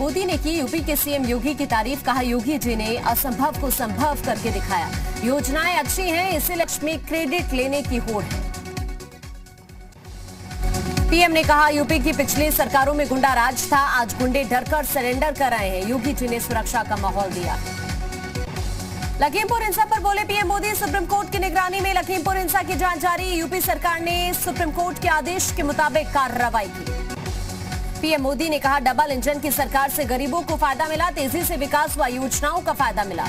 मोदी ने की यूपी के सीएम योगी की तारीफ। कहा, योगी जी ने असंभव को संभव करके दिखाया। योजनाएं अच्छी हैं, इसे लक्ष्मी क्रेडिट लेने की होड़ है। पीएम ने कहा, यूपी की पिछली सरकारों में गुंडा राज था, आज गुंडे डरकर सरेंडर कर आए हैं। योगी जी ने सुरक्षा का माहौल दिया। लखीमपुर हिंसा पर बोले पीएम मोदी, सुप्रीम कोर्ट की निगरानी में लखीमपुर हिंसा की जांच जारी। यूपी सरकार ने सुप्रीम कोर्ट के आदेश के मुताबिक कार्रवाई की। पीएम मोदी ने कहा, डबल इंजन की सरकार से गरीबों को फायदा मिला, तेजी से विकास व योजनाओं का फायदा मिला।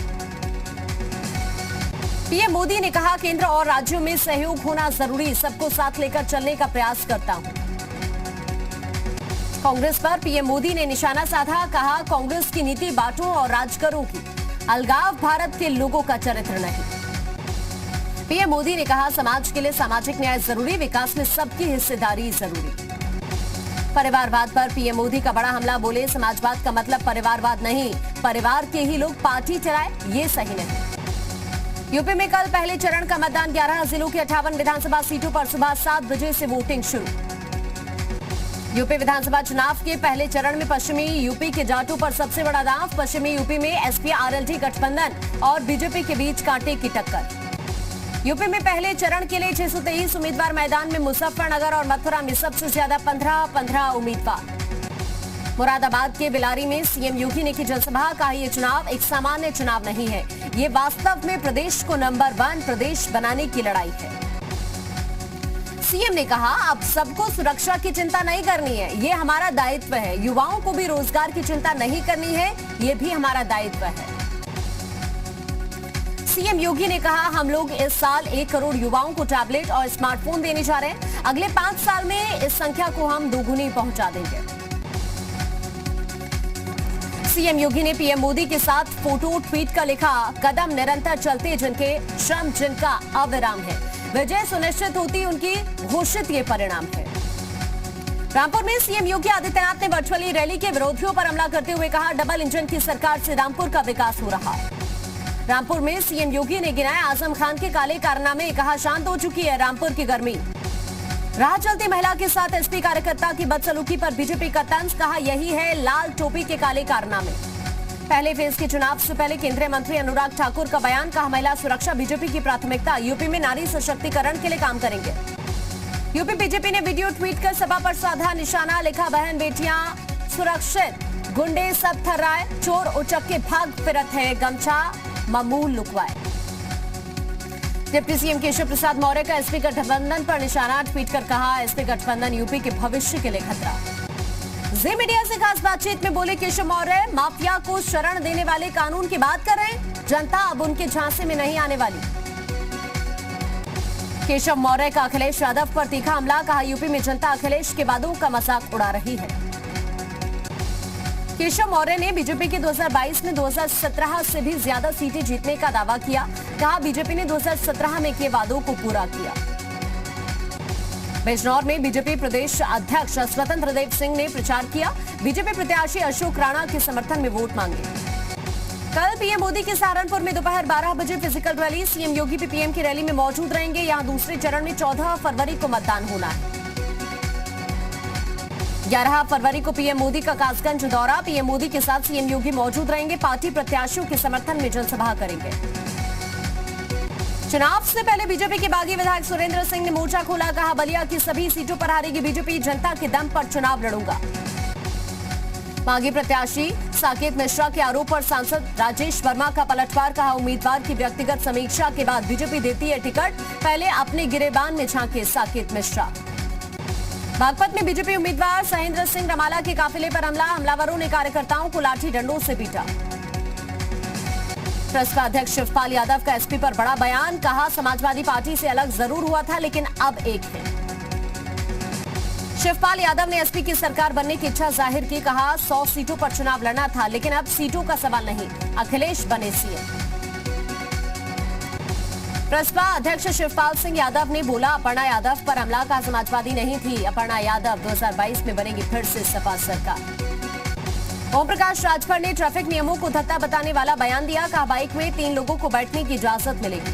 पीएम मोदी ने कहा, केंद्र और राज्यों में सहयोग होना जरूरी, सबको साथ लेकर चलने का प्रयास करता हूं। कांग्रेस पर पीएम मोदी ने निशाना साधा। कहा, कांग्रेस की नीति बांटो और राज करो की, अलगाव भारत के लोगों का चरित्र नहीं। पीएम मोदी ने कहा, समाज के लिए सामाजिक न्याय जरूरी, विकास में सबकी हिस्सेदारी जरूरी। परिवारवाद पर पीएम मोदी का बड़ा हमला। बोले, समाजवाद का मतलब परिवारवाद नहीं, परिवार के ही लोग पार्टी चलाए, ये सही नहीं। यूपी में कल पहले चरण का मतदान। 11 जिलों की 58 विधानसभा सीटों पर सुबह 7 बजे से वोटिंग शुरू। यूपी विधानसभा चुनाव के पहले चरण में पश्चिमी यूपी के जाटों पर सबसे बड़ा दांव। पश्चिमी यूपी में एसपी आरएलडी गठबंधन और बीजेपी के बीच कांटे की टक्कर। यूपी में पहले चरण के लिए 623 उम्मीदवार मैदान में। मुजफ्फरनगर और मथुरा में सबसे ज्यादा 15 उम्मीदवार। मुरादाबाद के बिलारी में सीएम योगी ने की जनसभा। कहा, ये चुनाव एक सामान्य चुनाव नहीं है, ये वास्तव में प्रदेश को नंबर 1 प्रदेश बनाने की लड़ाई है। सीएम ने कहा, अब सबको सुरक्षा की चिंता नहीं करनी है, ये हमारा दायित्व है। युवाओं को भी रोजगार की चिंता नहीं करनी है, ये भी हमारा दायित्व है। सीएम योगी ने कहा, हम लोग इस साल 1 करोड़ युवाओं को टैबलेट और स्मार्टफोन देने जा रहे हैं। अगले 5 साल में इस संख्या को हम दोगुनी पहुंचा देंगे। सीएम योगी ने पीएम मोदी के साथ फोटो ट्वीट कर लिखा, कदम निरंतर चलते जिनके, श्रम जिनका अविराम है, विजय सुनिश्चित होती उनकी, घोषित ये परिणाम है। रामपुर में सीएम योगी आदित्यनाथ ने वर्चुअली रैली के विरोधियों पर हमला करते हुए कहा, डबल इंजन की सरकार से रामपुर का विकास हो रहा। रामपुर में सीएम योगी ने गिनाए आजम खान के काले कारनामे। कहा, शांत हो चुकी है रामपुर की गर्मी। राह चलती महिला के साथ एसपी कार्यकर्ता की बदसलूकी पर बीजेपी का तंज। कहा, यही है लाल टोपी के काले कारनामे। पहले फेज के चुनाव से पहले केंद्रीय मंत्री अनुराग ठाकुर का बयान। कहा, महिला सुरक्षा बीजेपी की प्राथमिकता, यूपी में नारी सशक्तिकरण के लिए काम करेंगे। यूपी बीजेपी ने वीडियो ट्वीट कर सपा पर साधा निशाना। लिखा, बहन बेटियां सुरक्षित, गुंडे सब थर्राए, चोर उचक्के भाग फिरत है, गमछा मामूल लुकवाए। डिप्टी सीएम केशव प्रसाद मौर्य का एसपी गठबंधन पर निशाना। ट्वीट कर कहा, एसपी गठबंधन यूपी के भविष्य के लिए खतरा। जी मीडिया से खास बातचीत में बोले केशव मौर्य, माफिया को शरण देने वाले कानून की बात कर रहे हैं, जनता अब उनके झांसे में नहीं आने वाली। केशव मौर्य का अखिलेश यादव पर तीखा हमला। कहा, यूपी में जनता अखिलेश के वादों का मजाक उड़ा रही है। केशव मौर्य ने बीजेपी के 2022 में 2017 से भी ज्यादा सीटें जीतने का दावा किया। कहा, बीजेपी ने 2017 में किए वादों को पूरा किया। बिजनौर में बीजेपी प्रदेश अध्यक्ष स्वतंत्र देव सिंह ने प्रचार किया। बीजेपी प्रत्याशी अशोक राणा के समर्थन में वोट मांगे। कल पीएम मोदी के सहारनपुर में दोपहर 12 बजे फिजिकल रैली। सीएम योगी भी पीएम की रैली में मौजूद रहेंगे। यहां दूसरे चरण में 14 फरवरी को मतदान होना है। 11 फरवरी को पीएम मोदी का कासगंज दौरा। पीएम मोदी के साथ सीएम योगी मौजूद रहेंगे। पार्टी प्रत्याशियों के समर्थन में जनसभा करेंगे। चुनाव से पहले बीजेपी के बागी विधायक सुरेंद्र सिंह ने मोर्चा खोला। कहा, बलिया की सभी सीटों पर हारेगी बीजेपी, जनता के दम पर चुनाव लड़ूंगा। बागी प्रत्याशी साकेत मिश्रा के आरोप पर सांसद राजेश वर्मा का पलटवार। कहा, उम्मीदवार की व्यक्तिगत समीक्षा के बाद बीजेपी देती है टिकट, पहले अपने गिरेबान में झांके साकेत मिश्रा। बागपत में बीजेपी उम्मीदवार सहेंद्र सिंह रमाला के काफिले पर हमला। हमलावरों ने कार्यकर्ताओं को लाठी डंडों से पीटा। ट्रस्ट अध्यक्ष शिवपाल यादव का एसपी पर बड़ा बयान। कहा, समाजवादी पार्टी से अलग जरूर हुआ था, लेकिन अब एक है। शिवपाल यादव ने एसपी की सरकार बनने की इच्छा जाहिर की। कहा, 100 सीटों पर चुनाव लड़ना था, लेकिन अब सीटों का सवाल नहीं, अखिलेश बने सीएम। प्रसपा अध्यक्ष शिवपाल सिंह यादव ने बोला, अपर्णा यादव पर हमला। का समाजवादी नहीं थी, अपर्णा यादव 2022 में बनेगी फिर से सपा सरकार। ओम प्रकाश राजभर ने ट्रैफिक नियमों को धत्ता बताने वाला बयान दिया। कहा, बाइक में 3 लोगों को बैठने की इजाजत मिलेगी।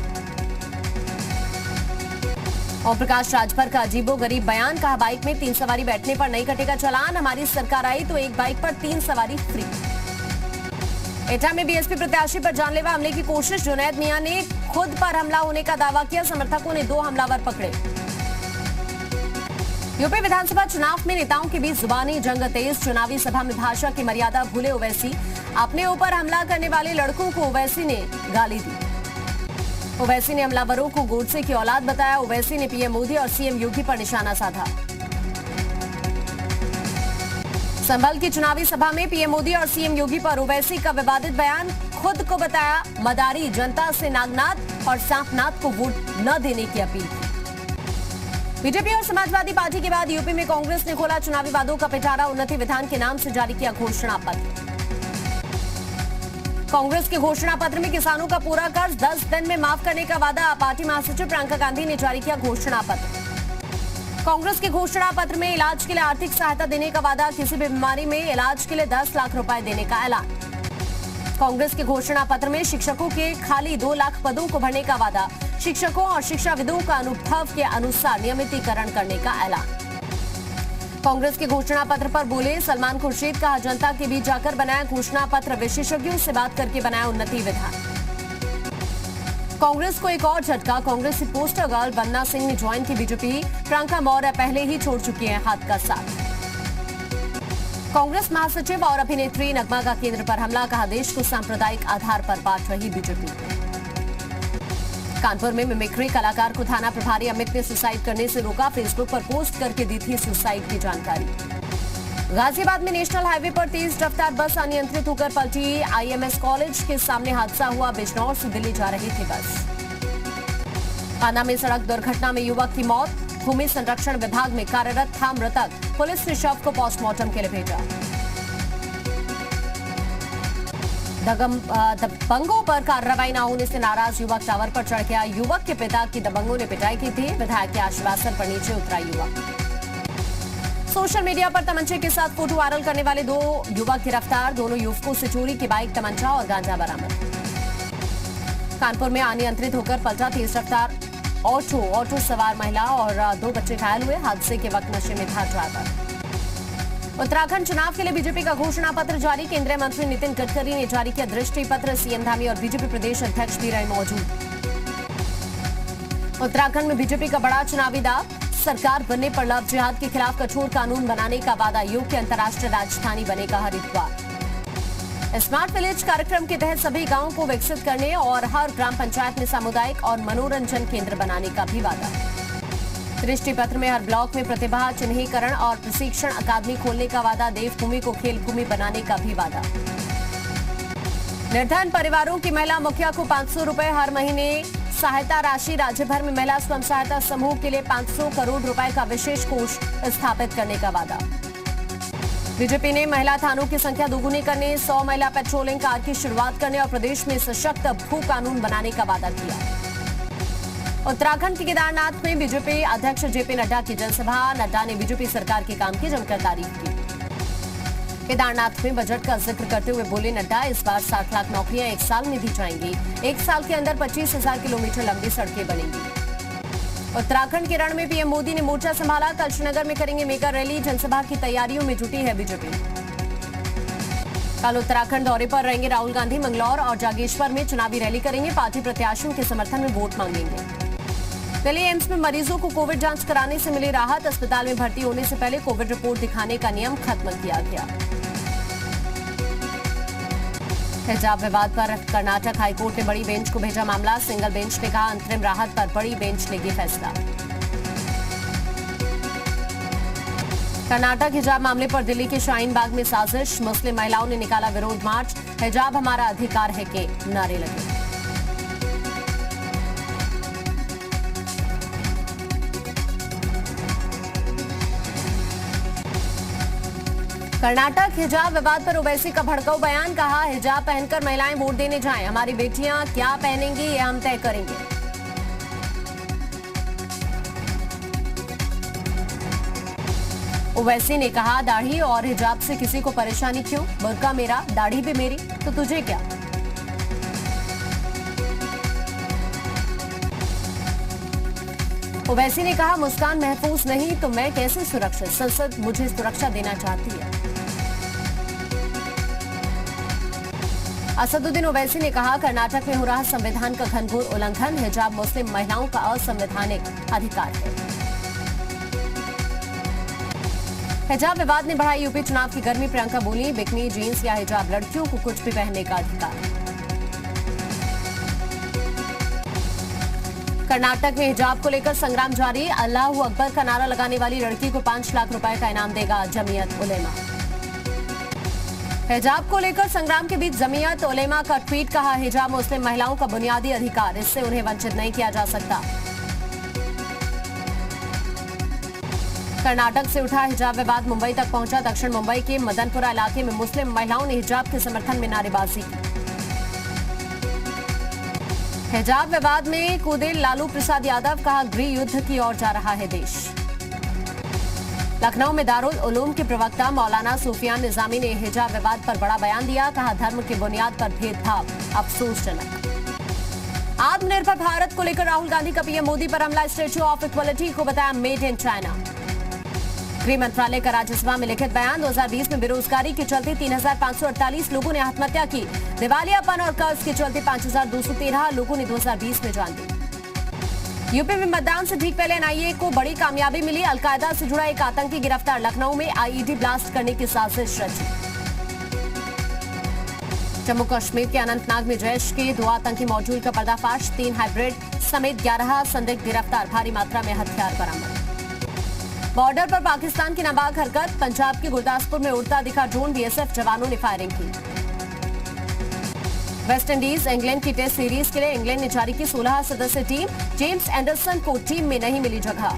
ओम प्रकाश राजभर का अजीबोगरीब बयान, कहा बाइक में 3 सवारी बैठने पर नहीं कटेगा चालान, हमारी सरकार आई तो एक बाइक पर 3 सवारी फ्री। एटा में बीएसपी प्रत्याशी पर जानलेवा हमले की कोशिश, जुनैद मियां ने खुद पर हमला होने का दावा किया, समर्थकों ने 2 हमलावर पकड़े। यूपी विधानसभा चुनाव में नेताओं के बीच जुबानी जंग तेज, चुनावी सभा में भाषा की मर्यादा भूले ओवैसी, अपने ऊपर हमला करने वाले लड़कों को ओवैसी ने गाली दी। ओवैसी ने हमलावरों को गोडसे की औलाद बताया, ओवैसी ने पीएम मोदी और सीएम योगी पर निशाना साधा। संभल की चुनावी सभा में पीएम मोदी और सीएम योगी पर ओवैसी का विवादित बयान, खुद को बताया मदारी, जनता से नागनाथ और सांपनाथ को वोट न देने की अपील की। बीजेपी और समाजवादी पार्टी के बाद यूपी में कांग्रेस ने खोला चुनावी वादों का पिटारा, उन्नति विधान के नाम से जारी किया घोषणा पत्र। कांग्रेस के घोषणा पत्र में किसानों का पूरा कर्ज 10 दिन में माफ करने का वादा, पार्टी महासचिव प्रियंका गांधी ने जारी किया घोषणा पत्र। कांग्रेस के घोषणा पत्र में इलाज के लिए आर्थिक सहायता देने का वादा, किसी भी बीमारी में इलाज के लिए 10 लाख रुपए देने का ऐलान। कांग्रेस के घोषणा पत्र में शिक्षकों के खाली 2 लाख पदों को भरने का वादा, शिक्षकों और शिक्षाविदों का अनुभव के अनुसार नियमितीकरण करने का ऐलान। कांग्रेस के घोषणा पत्र पर बोले सलमान खुर्शीद, कहा जनता के बीच जाकर बनाया घोषणा पत्र, विशेषज्ञों से बात करके बनाया उन्नति विधान। कांग्रेस को एक और झटका, कांग्रेस की पोस्टर गर्ल वंदना सिंह ने ज्वाइन की बीजेपी, प्रियंका मौर्य पहले ही छोड़ चुकी हैं हाथ का साथ। कांग्रेस महासचिव और अभिनेत्री नगमा का केंद्र पर हमला, कहा देश को सांप्रदायिक आधार पर बांट रही बीजेपी। कानपुर में मिमिक्री कलाकार को थाना प्रभारी अमित ने सुसाइड करने से रोका, फेसबुक पर पोस्ट करके दी थी सुसाइड की जानकारी। गाजियाबाद में नेशनल हाईवे पर तेज रफ्तार बस अनियंत्रित होकर पलटी, आईएमएस कॉलेज के सामने हादसा हुआ, बिजनौर से दिल्ली जा रही थी बस। पन्ना में सड़क दुर्घटना में युवक की मौत, भूमि संरक्षण विभाग में कार्यरत था मृतक, पुलिस ने शव को पोस्टमार्टम के लिए भेजा। दबंगों पर कार्रवाई न होने से नाराज युवक टावर पर चढ़ गया, युवक के पिता की दबंगों ने पिटाई की थी, विधायक के आश्वासन पर नीचे उतरा युवक। सोशल मीडिया पर तमंचे के साथ फोटो वायरल करने वाले 2 युवक गिरफ्तार, दोनों युवकों से चोरी की बाइक, तमंचा और गांजा बरामद। कानपुर में अनियंत्रित होकर पलटा तेज रफ्तार ऑटो सवार महिला और 2 बच्चे घायल हुए, हादसे के वक्त नशे में था ड्राइवर। उत्तराखंड चुनाव के लिए बीजेपी का घोषणा पत्र जारी, केंद्रीय मंत्री नितिन गडकरी ने जारी किया दृष्टि पत्र, सीएम धामी और बीजेपी प्रदेश अध्यक्ष भी रहे मौजूद। उत्तराखंड में बीजेपी का बड़ा चुनावी दाव, सरकार बनने पर लव जिहाद के खिलाफ कठोर कानून बनाने का वादा, योग की अंतर्राष्ट्रीय राजधानी बनेगा हरिद्वार। स्मार्ट विलेज कार्यक्रम के तहत सभी गांवों को विकसित करने और हर ग्राम पंचायत में सामुदायिक और मनोरंजन केंद्र बनाने का भी वादा। दृष्टि पत्र में हर ब्लॉक में प्रतिभा चिन्हीकरण और प्रशिक्षण अकादमी खोलने का वादा, देवभूमि को खेल भूमि बनाने का भी वादा। निर्धन परिवारों की महिला मुखिया को 500 रुपए हर महीने सहायता राशि, राज्य भर में महिला स्वयं सहायता समूह के लिए 500 करोड़ रुपए का विशेष कोष स्थापित करने का वादा। बीजेपी ने महिला थानों की संख्या दोगुनी करने, 100 महिला पेट्रोलिंग कार की शुरुआत करने और प्रदेश में सशक्त भू कानून बनाने का वादा किया। उत्तराखंड के केदारनाथ में बीजेपी अध्यक्ष जेपी नड्डा की जनसभा, नड्डा ने बीजेपी सरकार के काम की जमकर तारीफ की। केदारनाथ में बजट का जिक्र करते हुए बोले नड्डा, इस बार 60 लाख नौकरियां 1 साल में दी जाएंगी, 1 साल के अंदर 25,000 किलोमीटर लंबी सड़कें बनेंगी। उत्तराखंड के रण में पीएम मोदी ने मोर्चा संभाला, कल श्रीनगर में करेंगे मेगा रैली, जनसभा की तैयारियों में जुटी है बीजेपी। कल उत्तराखंड दौरे पर रहेंगे राहुल गांधी, मंगलौर और जागेश्वर में चुनावी रैली करेंगे, पार्टी प्रत्याशियों के समर्थन में वोट मांगेंगे। दिल्ली एम्स में मरीजों को कोविड जांच कराने से मिली राहत, अस्पताल में भर्ती होने से पहले कोविड रिपोर्ट दिखाने का नियम खत्म किया गया। हिजाब विवाद पर कर्नाटक हाईकोर्ट ने बड़ी बेंच को भेजा मामला, सिंगल बेंच ने कहा अंतरिम राहत पर बड़ी बेंच लेगी फैसला। कर्नाटक हिजाब मामले पर दिल्ली के शाहीन बाग में साजिश, मुस्लिम महिलाओं ने निकाला विरोध मार्च, हिजाब हमारा अधिकार है के नारे लगे। कर्नाटक हिजाब विवाद पर ओवैसी का भड़काऊ बयान, कहा हिजाब पहनकर महिलाएं वोट देने जाएं, हमारी बेटियां क्या पहनेंगी ये हम तय करेंगे। ओवैसी ने कहा दाढ़ी और हिजाब से किसी को परेशानी क्यों, बुर्का मेरा, दाढ़ी भी मेरी, तो तुझे क्या। ओवैसी ने कहा, मुस्कान महफूज नहीं तो मैं कैसे सुरक्षित, संसद मुझे सुरक्षा देना चाहती है। असदुद्दीन ओवैसी ने कहा, कर्नाटक में हो रहा संविधान का घनघोर उल्लंघन, हिजाब मुस्लिम महिलाओं का असंवैधानिक अधिकार है। हिजाब विवाद ने बढ़ाई यूपी चुनाव की गर्मी, प्रियंका बोली, बिकनी, जीन्स या हिजाब लड़कियों को कुछ भी पहनने का अधिकार। कर्नाटक में हिजाब को लेकर संग्राम जारी, अल्लाहू अकबर का नारा लगाने वाली लड़की को 5 लाख रुपए का इनाम देगा जमीयत उलेमा। हिजाब को लेकर संग्राम के बीच जमीयत उलेमा का ट्वीट, कहा, हिजाब मुस्लिम महिलाओं का बुनियादी अधिकार, इससे उन्हें वंचित नहीं किया जा सकता। कर्नाटक से उठा हिजाब विवाद मुंबई तक पहुंचा, दक्षिण मुंबई के मदनपुरा इलाके में मुस्लिम महिलाओं ने हिजाब के समर्थन में नारेबाजी की। हिजाब विवाद में कूदे लालू प्रसाद यादव, कहा, गृह युद्ध की ओर जा रहा है देश। लखनऊ में दारुल उलूम के प्रवक्ता मौलाना सूफियान निजामी ने हिजाब विवाद पर बड़ा बयान दिया, कहा, धर्म की बुनियाद पर भेदभाव अफसोसजनक। आत्मनिर्भर भारत को लेकर राहुल गांधी का पीएम मोदी पर हमला, स्टैच्यू ऑफ इक्वलिटी को बताया मेड इन चाइना। गृह मंत्रालय का राज्यसभा में लिखित बयान, 2020 में बेरोजगारी के चलते 3,548 लोगों ने आत्महत्या की, दिवालियापन और कर्ज के चलते 5,213 लोगों ने 2020 में जान दी। यूपी में मतदान से ठीक पहले एनआईए को बड़ी कामयाबी मिली, अलकायदा से जुड़ा एक आतंकी गिरफ्तार, लखनऊ में आईईडी ब्लास्ट करने की साजिश रची। जम्मू कश्मीर के अनंतनाग में जैश के 2 आतंकी मॉड्यूल का पर्दाफाश, 3 हाइब्रिड समेत 11 संदिग्ध गिरफ्तार, भारी मात्रा में हथियार बरामद। बॉर्डर पर पाकिस्तान की नाबाग हरकत, पंजाब के गुरदासपुर में उड़ता दिखा ड्रोन, बीएसएफ जवानों ने फायरिंग की। वेस्टइंडीज इंग्लैंड की टेस्ट सीरीज के लिए इंग्लैंड ने जारी की 16 सदस्यीय टीम, जेम्स एंडरसन को टीम में नहीं मिली जगह।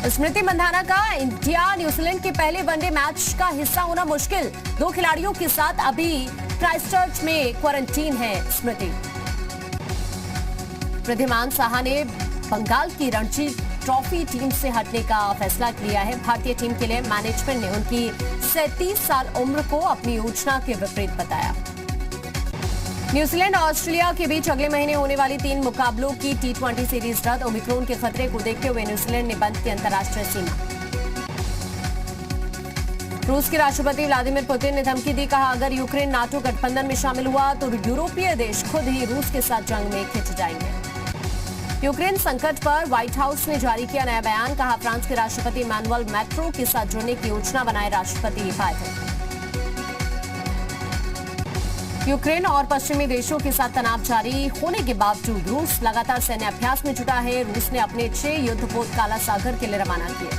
स्मृति मंधाना का इंडिया न्यूजीलैंड के पहले वनडे मैच का हिस्सा होना मुश्किल, 2 खिलाड़ियों के साथ अभी क्राइस्टचर्च में क्वारंटीन है स्मृति। वृद्धिमान साहा ने बंगाल की रणजी ट्रॉफी टीम से हटने का फैसला लिया है। भारतीय टीम के लिए मैनेजमेंट ने उनकी 37 साल उम्र को अपनी योजना के विपरीत बताया। न्यूजीलैंड और ऑस्ट्रेलिया के बीच अगले महीने होने वाली 3 मुकाबलों की T20 सीरीज रद्द, ओमिक्रॉन के खतरे को देखते हुए न्यूजीलैंड ने बंद की अंतर्राष्ट्रीय सीमा। रूस के राष्ट्रपति व्लादिमीर पुतिन ने धमकी दी, कहा, अगर यूक्रेन नाटो गठबंधन में शामिल हुआ तो यूरोपीय देश खुद ही रूस के साथ जंग में खिंच जाएंगे। यूक्रेन संकट पर व्हाइट हाउस ने जारी किया नया बयान, कहा, फ्रांस के राष्ट्रपति इमैनुअल मैक्रों के साथ जुड़ने की योजना बनाए राष्ट्रपति बाइडेन। यूक्रेन और पश्चिमी देशों के साथ तनाव जारी होने के बावजूद रूस लगातार सैन्य अभ्यास में जुटा है। रूस ने अपने 6 युद्धपोत काला सागर के लिए रवाना किए।